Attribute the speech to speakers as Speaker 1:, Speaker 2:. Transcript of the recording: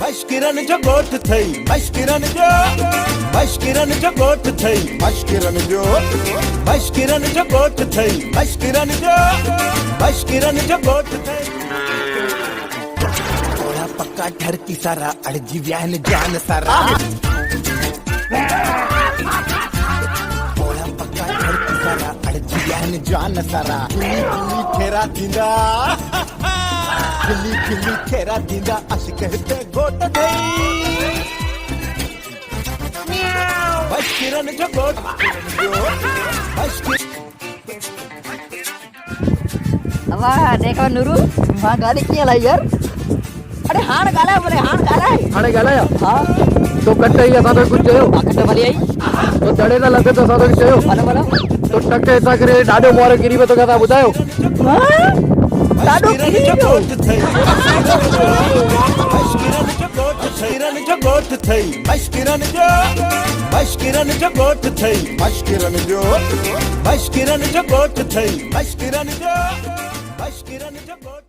Speaker 1: मश्किरन जो गोठ थई मश्किरन जो गोठ थई मश्किरन जो गोठ थई मश्किरन जो गोठ थई थोड़ा पक्का ठरकी सारा अड़जी व्यान जान सारा थोड़ा पक्का ठरकी सारा अड़जी व्यान जान सारा खेरा थींदा खिली खेरा दींदा अश कहते गोट थई मश्किरन जो गोट
Speaker 2: वाह देखो नुरू वहाँ गाली किया लाई यार अरे हाण गाला बोले हाणे गाला हाँ
Speaker 3: तो कट्टे ही असां कुछ चयो
Speaker 2: कट्टे भली आई
Speaker 3: तो दड़े न लगे तो असां कुछ चयो
Speaker 2: भलो
Speaker 3: तो टके ऐसा करे ॾाढो मोर किरी में तो कथा ॿुधायो
Speaker 2: ॾाढो किरी
Speaker 1: जो गोट थई मश्किरन जो गोट थई मश्किरन जो गोट थई मश्किरन जो गोट थई मश्किरन जो गोट